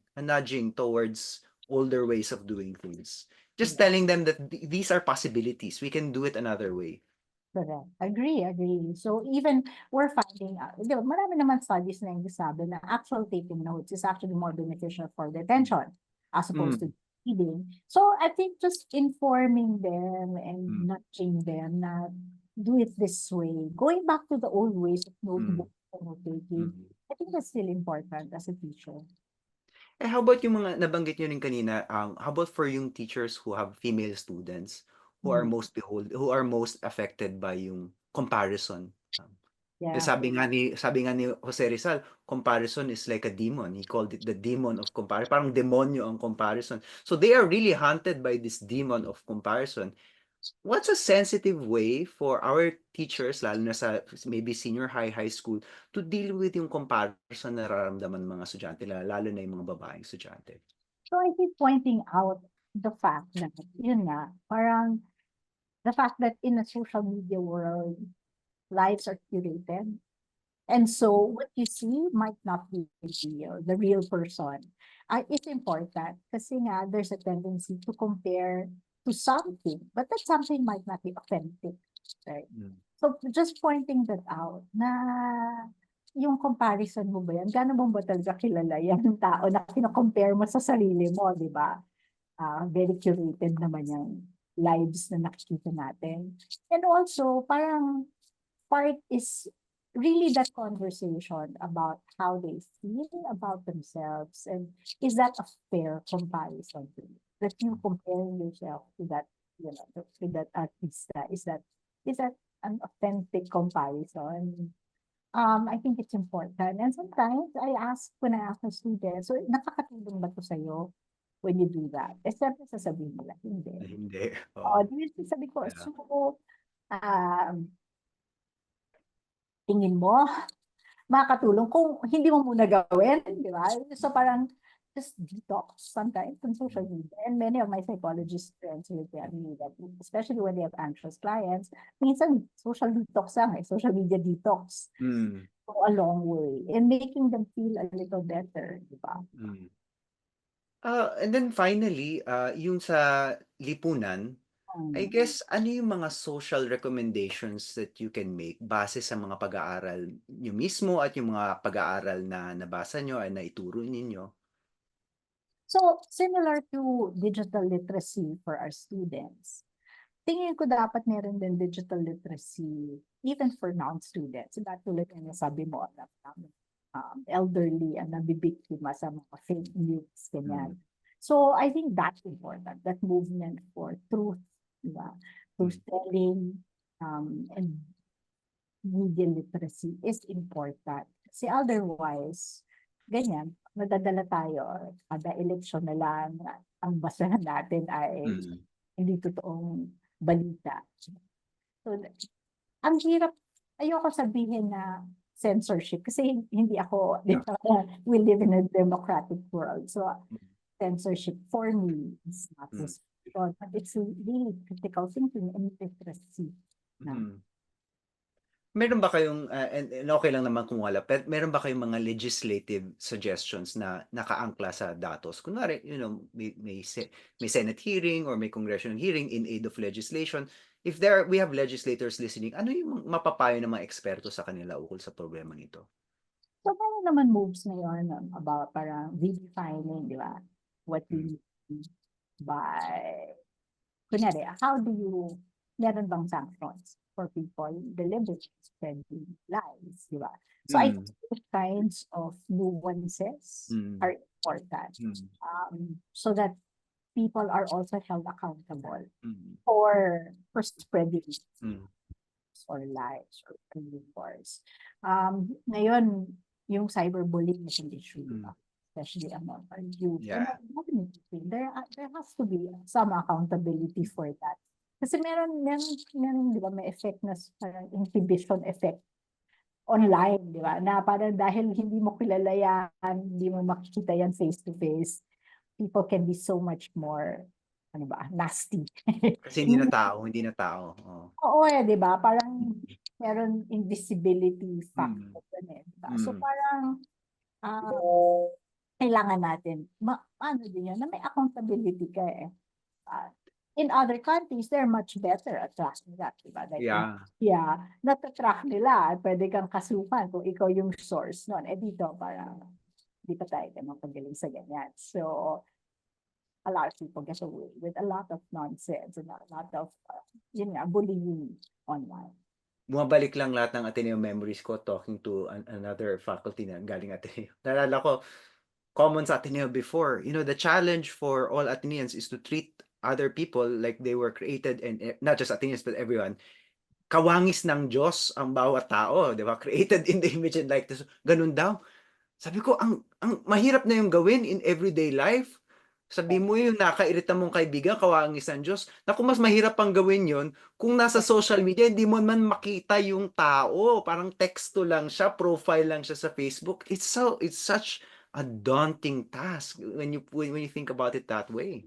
towards older ways of doing things. Just Yeah. telling them that these are possibilities. We can do it another way. Correct. Agree. So even we're finding out, di ba, marami naman studies na yung sabi na actual taking notes is actually more beneficial for the attention as opposed to Mm, reading. So I think just informing them and mm, nudging them na do it this way. Going back to the old ways of mm, notebook and note taking, mm. I think that's still important as a teacher. How about yung mga nabanggit niyo rin kanina, how about for yung teachers who have female students Mm. who are most affected by yung comparison? Yeah. Sabi nga ni Jose Rizal, comparison is like a demon. He called it the demon of comparison. Parang demonyo ang comparison. So they are really haunted by this demon of comparison. What's a sensitive way for our teachers, lalo na sa maybe senior high, high school, to deal with yung comparison na nararamdaman ng mga estudyante, lalo na yung mga babaeng estudyante? So I keep pointing out the fact that, yun nga, parang the fact that in a social media world, lives are curated. And so what you see might not be real, the real person. It's important kasi nga there's a tendency to compare to something, but that something might not be authentic, right? Mm. So just pointing that out na yung comparison mo ba yan, gaano mo ba talaga kilala yan tao na kino-compare mo sa sarili mo, di ba? Very curated naman yung lives na nakikita natin. And also, parang part is really that conversation about how they feel about themselves, and is that a fair comparison to you? That you compare yourself to that, to that artista, is that an authentic comparison? I think it's important. And sometimes when I ask my students, so nakakatulong ba to sa'yo when you do that? Eh, syempre sasabihin nila, hindi. Na hindi, oo. Sabi ko, Yeah. so, um, tingin mo, makakatulong kung hindi mo muna gawin, di ba? So parang just detox sometimes on social media. And many of my psychologist friends will tell me that, especially when they have anxious clients, minsan social detox lang social media detox Mm. go a long way in making them feel a little better, di ba? Mm. And then finally, yung sa lipunan, I guess ano yung mga social recommendations that you can make base sa mga pag-aaral niyo mismo at yung mga pag-aaral na nabasa niyo ay naituro ninyo? So, similar to digital literacy for our students, tingin ko dapat meron din digital literacy even for non-students. Not tulad ng nasabi mo na elderly ang nabibiktima sa mga fake news, Mm. ganyan. So, I think that's important, that movement for truth, diba? Truth Mm. telling, and media literacy is important. Kasi otherwise, ganyan, madadala tayo, kada eleksyon na lang, ang basahan natin ay Mm. hindi totoong balita. So, ang hirap, ayoko sabihin na censorship kasi hindi ako, di Yeah. ba, we live in a democratic world. So, Mm. censorship for me is not Mm. restriction, but it's really critical thinking and literacy. Na. Mm. Meron ba kayong, and okay lang naman kung wala, pero meron ba kayong mga legislative suggestions na nakaangkla sa datos? Kunwari, may Senate hearing or may congressional hearing in aid of legislation. If we have legislators listening, ano yung mapapayo ng mga eksperto sa kanila ukol sa problema nito? So, meron naman moves ngayon about parang redefining, di ba? What Mm. we mean by, kunyari, how do you, meron bang sanctions for people deliberately spreading lies, di ba? So, I Mm. think those kinds of nuances Mm. are important, Mm. so that people are also held accountable Mm. for spreading Mm. or lies or rumors. Ngayon, yung cyberbullying is an issue, Mm. especially among our youth. And Yeah. definitely, there has to be some accountability for that. Kasi meron, di ba, may effect na parang inhibition effect online, di ba? Na parang dahil hindi mo kilala yan, hindi mo makikita yan face to face, people can be so much more, ano ba, nasty. Kasi hindi na tao, hindi na tao. Oo. Oo di ba? Parang meron invisibility Mm. factor dun diba? So Mm. parang kailangan natin, ano din yun, na may accountability ka eh. In other countries, they're much better at tracking that, diba? Like Yeah. natatrack nila, pwede kang kasuhan kung ikaw yung source nun. Eh dito, parang, di pa tayo ganun pagaling sa ganyan. So, a lot of people get away with a lot of nonsense and a lot of, bullying online. Bumabalik lang lahat ng Ateneo memories ko talking to another faculty na galing Ateneo. Naalala ko, common sa Ateneo before, the challenge for all Ateneans is to treat other people like they were created, and not just Ateneans but everyone, kawangis ng Diyos ang bawat tao, di ba? Created in the image and likeness. Ganun daw. Sabi ko, ang mahirap na yung gawin in everyday life. Sabi mo yung nakairita mong kaibigan, kawa ang isang Diyos. Naku, mas mahirap pang gawin yon kung nasa social media, hindi mo man makita yung tao. Parang teksto lang siya, profile lang siya sa Facebook. It's such a daunting task when you think about it that way.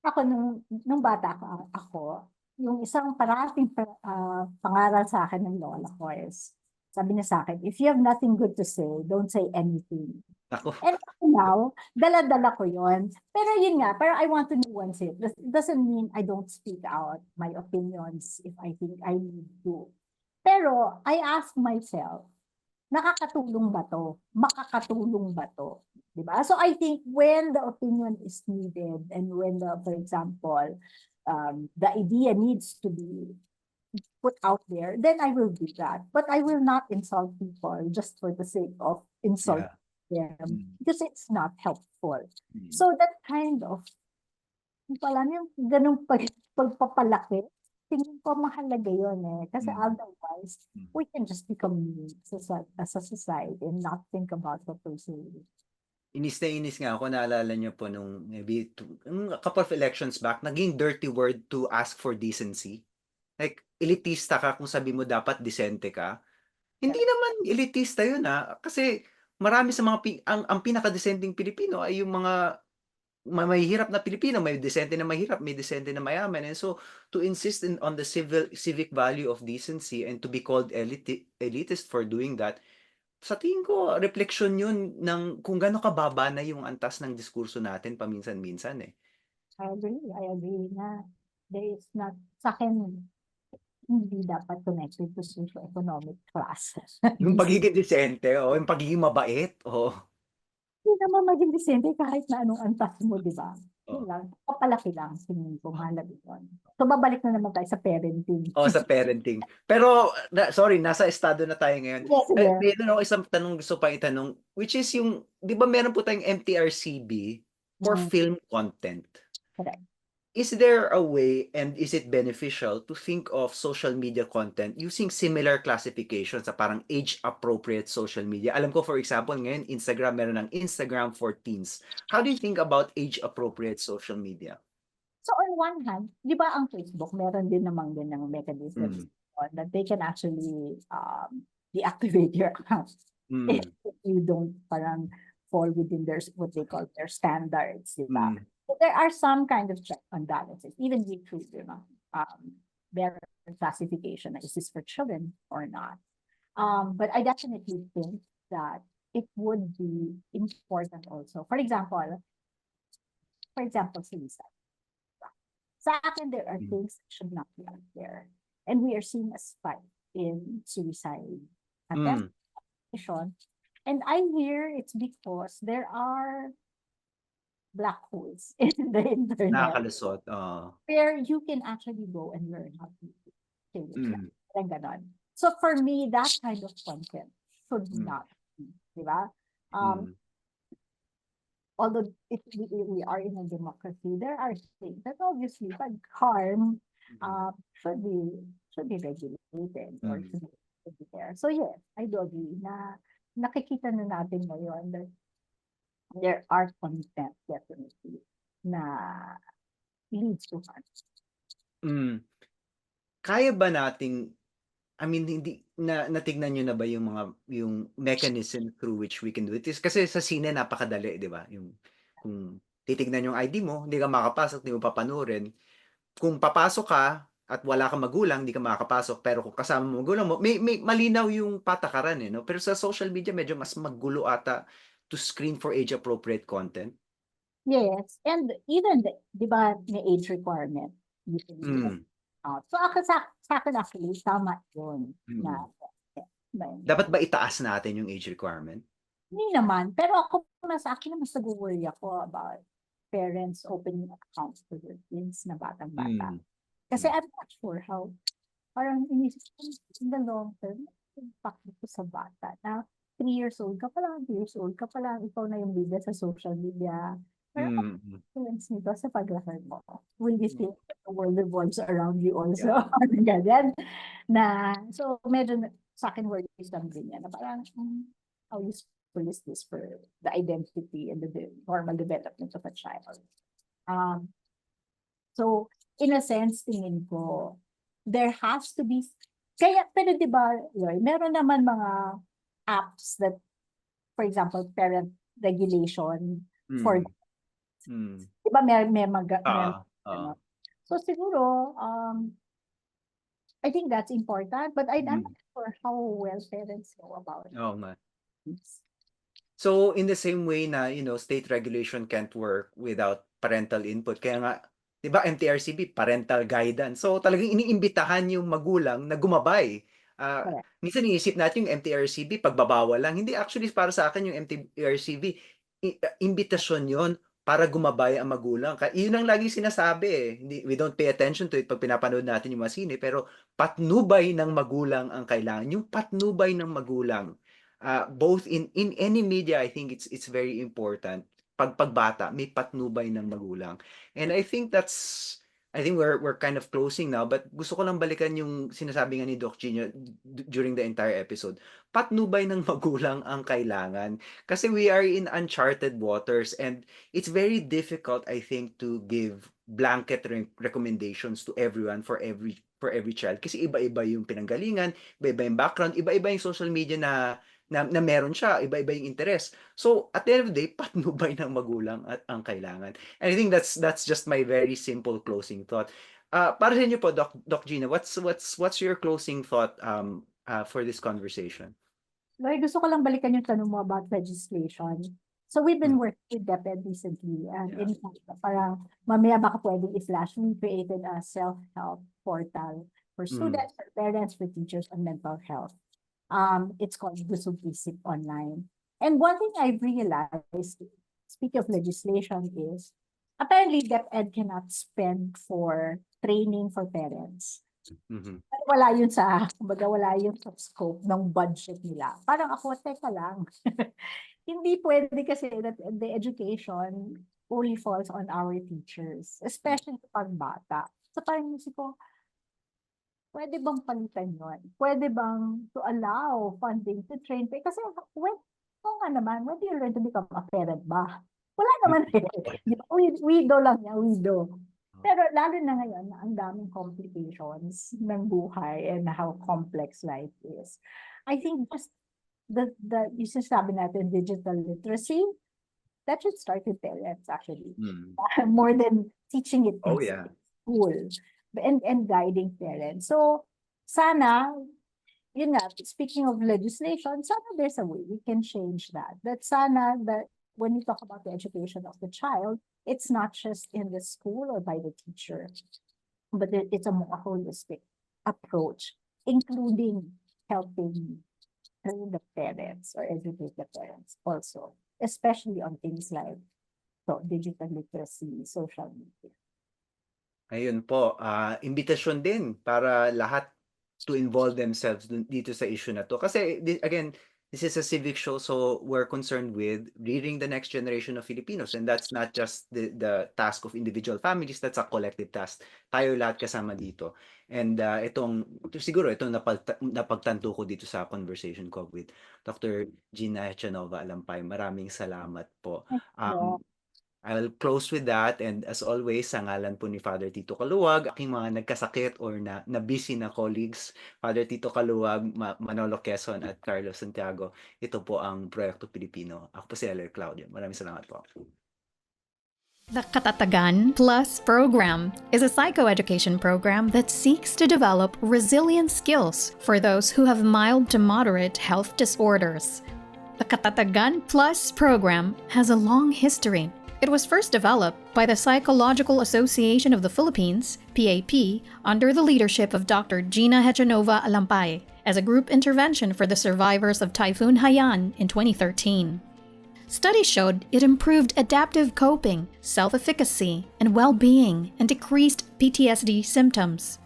Ako nung bata ako, yung isang parating pangaral sa akin ng lola ko is, sabi niya sa akin, if you have nothing good to say, don't say anything. Ako, And now, dala-dala ko yon. Pero yun nga, pero I want to nuance it. It doesn't mean I don't speak out my opinions if I think I need to. Pero I ask myself, nakakatulong ba to? Makakatulong ba to? Diba? So I think when the opinion is needed and when for example, the idea needs to be put out there, then I will do that. But I will not insult people just for the sake of insulting yeah. them Mm, because it's not helpful. mm, So that kind of, yung ganung pagpapalaki, tingin ko mahalaga yun eh. Kasi mm, otherwise, mm. we can just become mean as a society and not think about what we're saying. Inis na inis nga ako, naalala niyo po nung maybe a couple of elections back, naging dirty word to ask for decency. Like, elitista ka kung sabi mo dapat disente ka. Hindi Correct. naman elitista yun kasi marami sa mga ang pinakadesenteng Pilipino ay yung mga mahihirap na Pilipino, may disente na mahirap, may disente na mayaman. And so to insist on the civic value of decency and to be called elitist for doing that, sa tingin ko refleksyon yun ng kung gaano kababa na yung antas ng diskurso natin paminsan-minsan eh. I agree na there is not, sa akin, hindi dapat connected to socio-economic class. Yung Decent. pagiging disente o yung pagiging mabait o Hindi naman maging decente kahit na anong antas mo, di ba? Yun o lang. Papalaki lang, tingin ko, mahalaga yun. So, babalik na naman tayo sa parenting. sa parenting. Pero sorry, nasa estado na tayo ngayon. Yes, yes. Meron ako isang tanong gusto pa itanong, which is yung 'di ba meron po tayong MTRCB for Mm, film content. correct. Is there a way and is it beneficial to think of social media content using similar classification sa parang age-appropriate social media? Alam ko, for example, ngayon, Instagram, meron ng Instagram for teens. How do you think about age-appropriate social media? So on one hand, di ba ang Facebook, meron din namang din ng mechanisms Mm. that they can actually deactivate your account if Mm. you don't parang fall within their, what they call their standards, di ba? Mm. So there are some kind of check and balances, even YouTube, you know, their classification, is this for children or not? But I definitely think that it would be important also. For example, suicide. Sa akin, there are Mm. things that should not be out there. And we are seeing a spike in suicide Mm. attempts. And I hear it's because there are black holes in the internet Nakakalusot. where you can actually go and learn how to kill yourself. Mm. Parang ganon. So for me, that kind of content should Mm. not be, di ba? Mm. Although we are in a democracy, there are things that obviously pag harm Mm. should be regulated or Mm. should be there. So yes, I do agree na nakikita na natin ngayon that there are content definitely na leads to harm. Mm. Kaya ba nating I mean, hindi natignan niyo na ba yung mechanism through which we can do it? Kasi sa sine napakadali, 'di ba? Yung kung titignan yung ID mo, hindi ka makakapasok, hindi mo papanoorin. Kung papasok ka at wala kang magulang, hindi ka makakapasok. Pero kung kasama mo magulang mo, may malinaw yung patakaran eh, no? Pero sa social media medyo mas magulo ata to screen for age-appropriate content. Yes, and even di ba may age requirement usually Mm, so ako sa akin actually tama yun mm. na Dapat ba itaas natin yung age requirement? hindi naman. Pero ako, sa akin, mas nag-worry ako about parents opening accounts for their kids na batang-bata. Mm, Kasi mm, I'm not sure how, parang inisip ko in the long term, impact ito sa bata na 3 years old ka pa lang, 2 years old ka pa lang, ikaw na yung leader sa social media. Pero ano mm, mm. influence nito sa paglaki mo? Will you Mm. think that the world revolves around you also? Yeah. Parang ganyan. Na, so medyo sa akin worries lang din yan. Na parang, how useful is this for the identity and the normal development of a child? Um, so, in a sense, tingin ko, there has to be, kaya, pero di ba, Loy, meron naman mga apps that, for example, parent regulation for, Mm. Mm. di ba, may Oo. ano. So, siguro, I think that's important, but I'm Mm. not sure how well parents know about Oo nga. this. So, in the same way na, state regulation can't work without parental input. Kaya nga, 'di ba, MTRCB, parental guidance. So, talagang iniimbitahan yung magulang na gumabay. Correct. Minsan iniisip natin yung MTRCB, pagbabawal lang. Hindi, actually, para sa akin, yung MTRCB, imbitasyon yon para gumabay ang magulang. Yun ang laging sinasabi eh. Hindi, we don't pay attention to it pag pinapanood natin yung mga sine, pero patnubay ng magulang ang kailangan. Yung patnubay ng magulang, both in any media, I think it's very important. Pagbata may patnubay ng magulang. And I think we're kind of closing now, but gusto ko lang balikan yung sinasabi nga ni Doc Gino during the entire episode. Patnubay ng magulang ang kailangan kasi we are in uncharted waters, and it's very difficult, I think, to give blanket recommendations to everyone for every child kasi iba-iba yung pinanggalingan, iba-iba yung background, iba-iba yung social media na meron siya, iba-iba yung interest. So, at the end of the day, patnubay ng magulang at ang kailangan. And I think that's just my very simple closing thought. Para sa inyo po, Doc Gina, what's your closing thought for this conversation? Loy, gusto ko lang balikan yung tanong mo about legislation. So we've been Mm. working with DepEd recently, and Yeah. in fact, parang mamaya baka pwedeng i-flash, we created a self-help portal for Mm. students, for parents, for teachers on mental health. It's called Busog Isip Online. And one thing I've realized, speaking of legislation, is apparently DepEd cannot spend for training for parents. Mhm. Wala yun sa, kumbaga wala yun sa scope ng budget nila. Parang ako, teka lang. Hindi pwede kasi that the education only falls on our teachers, especially pag bata. So parang isip ko, pwede bang palitan yun? Pwede bang to allow funding to train? Kasi when, kung nga naman, when do you learn to become a parent ba? Wala naman eh. Di ba? Widow lang yan, widow. Pero lalo na ngayon, na ang daming complications ng buhay and how complex life is. I think just yung sinasabi natin, digital literacy, that should start with parents actually. Mm. More than teaching it in Oh yeah. school and guiding parents. So, sana, yun nga, speaking of legislation, sana there's a way we can change that. That sana that when we talk about the education of the child, it's not just in the school or by the teacher, but it's a more holistic approach, including helping train the parents or educate the parents also, especially on things like digital literacy, social media. Ayun po, imbitasyon din para lahat to involve themselves dito sa issue na to. Kasi again, this is a civic show, so we're concerned with rearing the next generation of Filipinos, and that's not just the task of individual families, that's a collective task. Tayo lahat kasama dito. And siguro itong napagtanto ko dito sa conversation ko with Dr. Gina Echanova Alampay. Maraming salamat po. So, I'll close with that, and as always, sa ngalan po ni Father Tito Kaluwag, aking mga nagkasakit or na busy na colleagues, Father Tito Kaluwag, Manolo Quezon at Carlos Santiago, ito po ang Proyekto Pilipino. Ako po si Elder Claudio. Maraming salamat po. The Katatagan Plus program is a psychoeducation program that seeks to develop resilient skills for those who have mild to moderate health disorders. The Katatagan Plus program has a long history. It was first developed by the Psychological Association of the Philippines, PAP, under the leadership of Dr. Gina Echanova Alampay as a group intervention for the survivors of Typhoon Haiyan in 2013. Studies showed it improved adaptive coping, self-efficacy, and well-being, and decreased PTSD symptoms.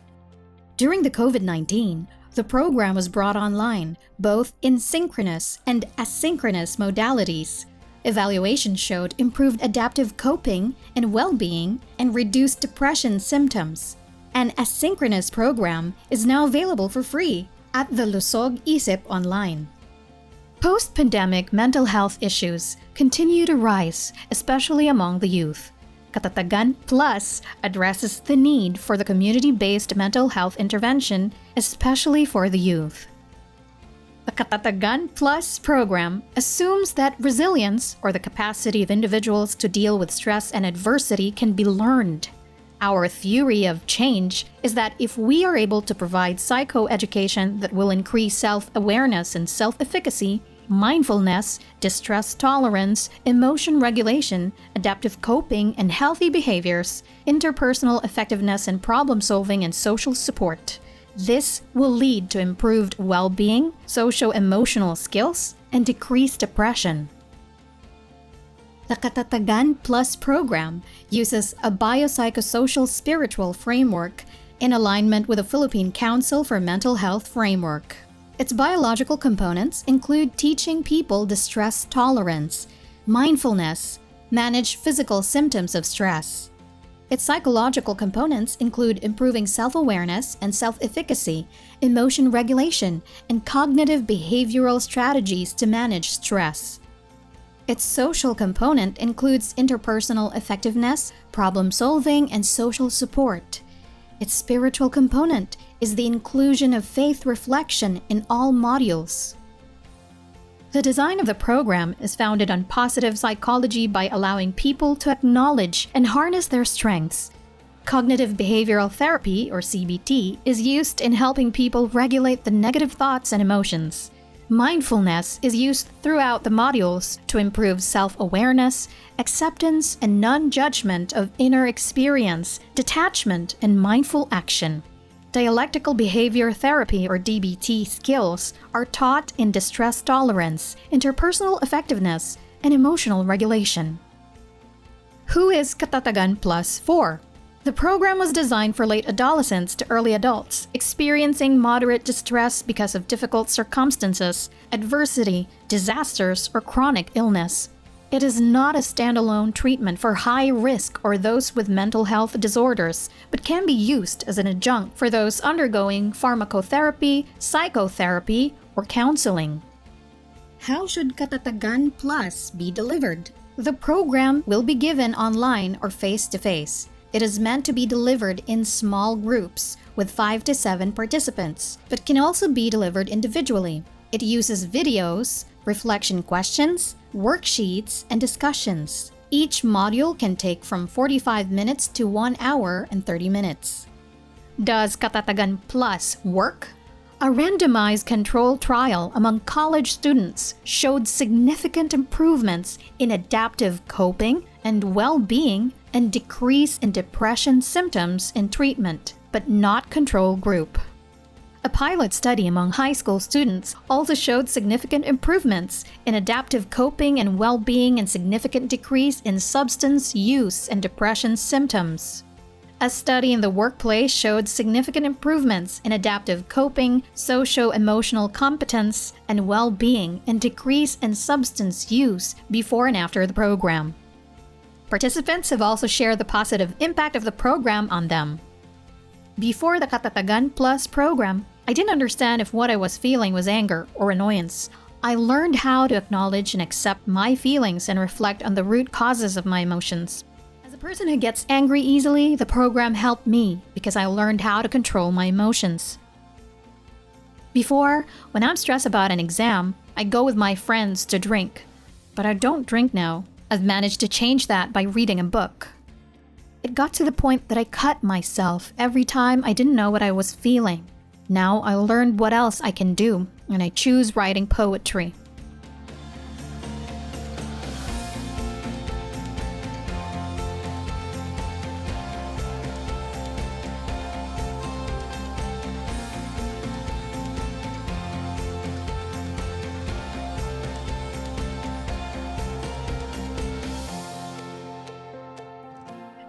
During the COVID-19, the program was brought online, both in synchronous and asynchronous modalities. Evaluation showed improved adaptive coping and well-being and reduced depression symptoms. An asynchronous program is now available for free at the Busog Isip Online. Post-pandemic mental health issues continue to rise, especially among the youth. Katatagan Plus addresses the need for the community-based mental health intervention, especially for the youth. The Katatagan Plus program assumes that resilience, or the capacity of individuals to deal with stress and adversity, can be learned. Our theory of change is that if we are able to provide psychoeducation that will increase self-awareness and self-efficacy, mindfulness, distress tolerance, emotion regulation, adaptive coping, and healthy behaviors, interpersonal effectiveness and problem-solving and social support, this will lead to improved well-being, socio-emotional skills, and decreased depression. The Katatagan Plus program uses a biopsychosocial spiritual framework in alignment with the Philippine Council for Mental Health framework. Its biological components include teaching people distress tolerance, mindfulness, manage physical symptoms of stress. Its psychological components include improving self-awareness and self-efficacy, emotion regulation, and cognitive behavioral strategies to manage stress. Its social component includes interpersonal effectiveness, problem-solving, and social support. Its spiritual component is the inclusion of faith reflection in all modules. The design of the program is founded on positive psychology by allowing people to acknowledge and harness their strengths. Cognitive behavioral therapy, or CBT, is used in helping people regulate the negative thoughts and emotions. Mindfulness is used throughout the modules to improve self-awareness, acceptance, and non-judgment of inner experience, detachment, and mindful action. Dialectical behavior therapy, or DBT, skills are taught in distress tolerance, interpersonal effectiveness, and emotional regulation. Who is Katatagan Plus for? The program was designed for late adolescents to early adults experiencing moderate distress because of difficult circumstances, adversity, disasters, or chronic illness. It is not a standalone treatment for high risk or those with mental health disorders, but can be used as an adjunct for those undergoing pharmacotherapy, psychotherapy, or counseling. How should Katatagan Plus be delivered? The program will be given online or face-to-face. It is meant to be delivered in small groups with 5 to 7 participants, but can also be delivered individually. It uses videos, reflection questions, worksheets, and discussions. Each module can take from 45 minutes to 1 hour and 30 minutes. Does Katatagan Plus work? A randomized controlled trial among college students showed significant improvements in adaptive coping and well-being and decrease in depression symptoms in treatment, but not control group. A pilot study among high school students also showed significant improvements in adaptive coping and well-being and significant decrease in substance use and depression symptoms. A study in the workplace showed significant improvements in adaptive coping, socio-emotional competence, and well-being and decrease in substance use before and after the program. Participants have also shared the positive impact of the program on them. Before the Katatagan Plus program, I didn't understand if what I was feeling was anger or annoyance. I learned how to acknowledge and accept my feelings and reflect on the root causes of my emotions. As a person who gets angry easily, the program helped me because I learned how to control my emotions. Before, when I'm stressed about an exam, I go with my friends to drink. But I don't drink now. I've managed to change that by reading a book. It got to the point that I cut myself every time I didn't know what I was feeling. Now I learned what else I can do, and I choose writing poetry.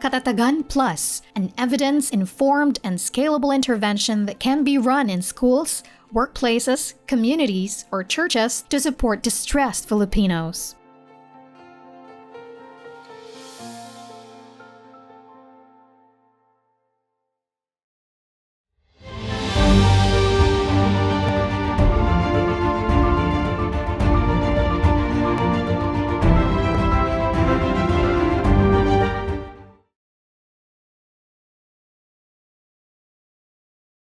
Katatagan Plus, an evidence-informed and scalable intervention that can be run in schools, workplaces, communities, or churches to support distressed Filipinos.